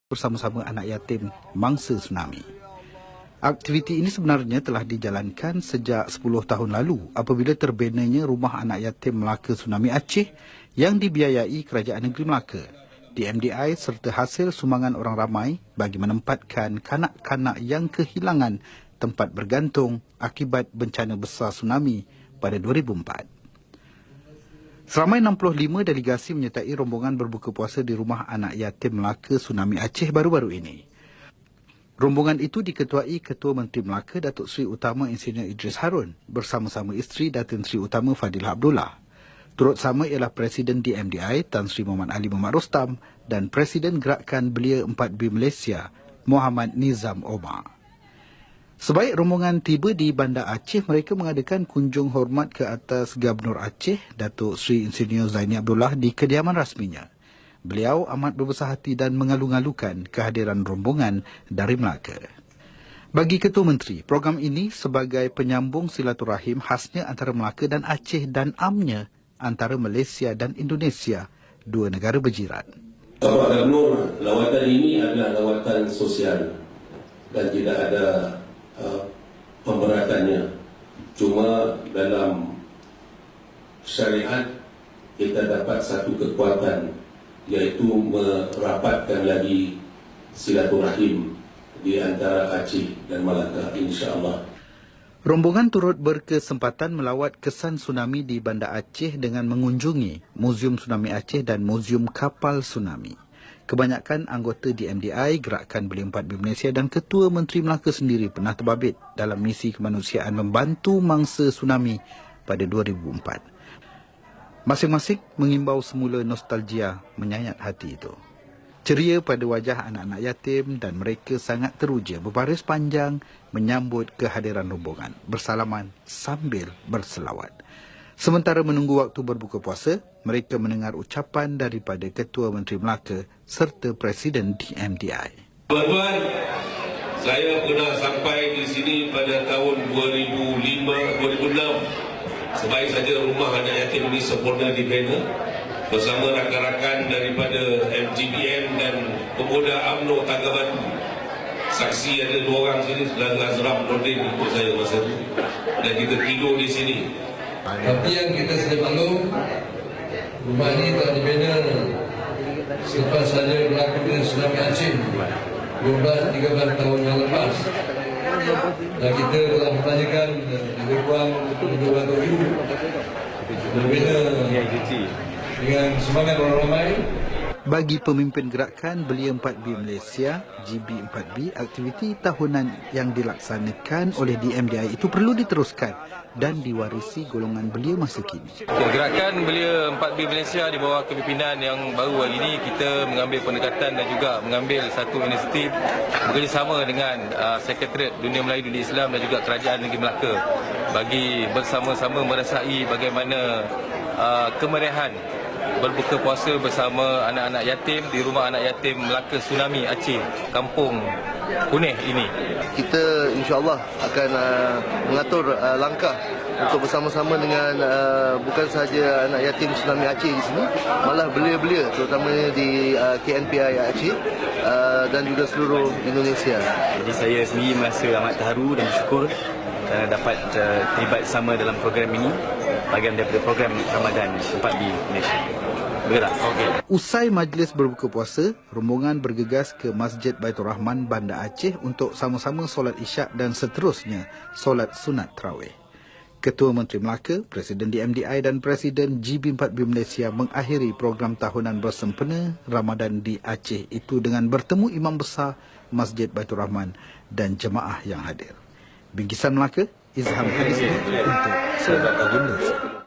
bersama-sama anak yatim mangsa tsunami. Aktiviti ini sebenarnya telah dijalankan sejak 10 tahun lalu apabila terbenanya Rumah Anak Yatim Melaka Tsunami Aceh yang dibiayai Kerajaan Negeri Melaka, DMDI serta hasil sumbangan orang ramai bagi menempatkan kanak-kanak yang kehilangan tempat bergantung akibat bencana besar tsunami pada 2004. Seramai 65 delegasi menyertai rombongan berbuka puasa di Rumah Anak Yatim Melaka Tsunami Aceh baru-baru ini. Rombongan itu diketuai Ketua Menteri Melaka Datuk Seri Utama Insinyur Idris Harun bersama-sama isteri Datin Seri Utama Fadilah Abdullah. Turut sama ialah Presiden DMDI Tan Sri Muhammad Ali Muhammad Rostam dan Presiden Gerakan Belia 4B Malaysia Muhammad Nizam Omar. Sebaik rombongan tiba di Bandar Aceh, mereka mengadakan kunjung hormat ke atas Gubernur Aceh, Datuk Seri Insinyur Zaini Abdullah di kediaman rasminya. Beliau amat berbesar hati dan mengalu-ngalukan kehadiran rombongan dari Melaka. Bagi Ketua Menteri, program ini sebagai penyambung silaturahim khasnya antara Melaka dan Aceh dan amnya antara Malaysia dan Indonesia, dua negara berjiran. Bapak Gubernur, lawatan ini adalah lawatan sosial dan tidak ada pemberatannya. Cuma dalam syariat kita dapat satu kekuatan, iaitu merapatkan lagi silaturahim di antara Aceh dan Melaka, insya-Allah. Rombongan turut berkesempatan melawat kesan tsunami di Bandar Aceh dengan mengunjungi Muzium Tsunami Aceh dan Muzium Kapal Tsunami. Kebanyakan anggota DMDI, Gerakan Belia 4B Malaysia dan Ketua Menteri Melaka sendiri pernah terbabit dalam misi kemanusiaan membantu mangsa tsunami pada 2004. Masing-masing mengimbau semula nostalgia menyayat hati itu. Ceria pada wajah anak-anak yatim dan mereka sangat teruja berbaris panjang menyambut kehadiran rombongan, bersalaman sambil berselawat. Sementara menunggu waktu berbuka puasa, mereka mendengar ucapan daripada Ketua Menteri Melaka serta Presiden DMDI. Tuan-tuan, saya pernah sampai di sini pada tahun 2005-2006. Sebaik saja Rumah Anak Yatim ini sempurna dibina bersama rakan-rakan daripada MTBM dan Pemuda UMNO Tanggapan. Saksi ada 2 orang sini, Saudara Azram Nordin ikut saya masa itu. Dan kita tidur di sini. Tapi yang kita sedia maklum, rumah ini telah dibina selepas saja berlaku dengan tsunami Aceh 12-13 tahun yang lepas. Dan kita telah bertanyakan lebih kurang 200 ribu berbina dengan semangat orang ramai. Bagi pemimpin Gerakan Belia 4B Malaysia, GB4B, aktiviti tahunan yang dilaksanakan oleh DMDI itu perlu diteruskan dan diwarisi golongan belia masa kini. Gerakan Belia 4B Malaysia di bawah kepimpinan yang baru hari ini, kita mengambil pendekatan dan juga mengambil satu inisiatif bekerjasama dengan Sekretariat Dunia Melayu Dunia Islam dan juga Kerajaan Negeri Melaka bagi bersama-sama merasai bagaimana kemeriahan berbuka puasa bersama anak-anak yatim di Rumah Anak Yatim Melaka Tsunami Aceh, Kampung Kuneh ini. Kita insya-Allah akan mengatur langkah untuk bersama-sama dengan bukan sahaja anak yatim Tsunami Aceh di sini, malah belia-belia terutamanya di KNPI Aceh dan juga seluruh Indonesia. Jadi saya sendiri merasa amat terharu dan bersyukur dapat terlibat sama dalam program ini, bahagian daripada program Ramadan 4B Malaysia. Bergerak. Okay. Usai majlis berbuka puasa, rombongan bergegas ke Masjid Baitur Rahman Bandar Aceh untuk sama-sama solat isyak dan seterusnya solat sunat tarawih. Ketua Menteri Melaka, Presiden DMDI dan Presiden GB4B Malaysia mengakhiri program tahunan bersempena Ramadan di Aceh itu dengan bertemu Imam Besar Masjid Baitur Rahman dan jemaah yang hadir. Bingkisan Melaka, Izham Hadis untuk Sahabat Malaysia.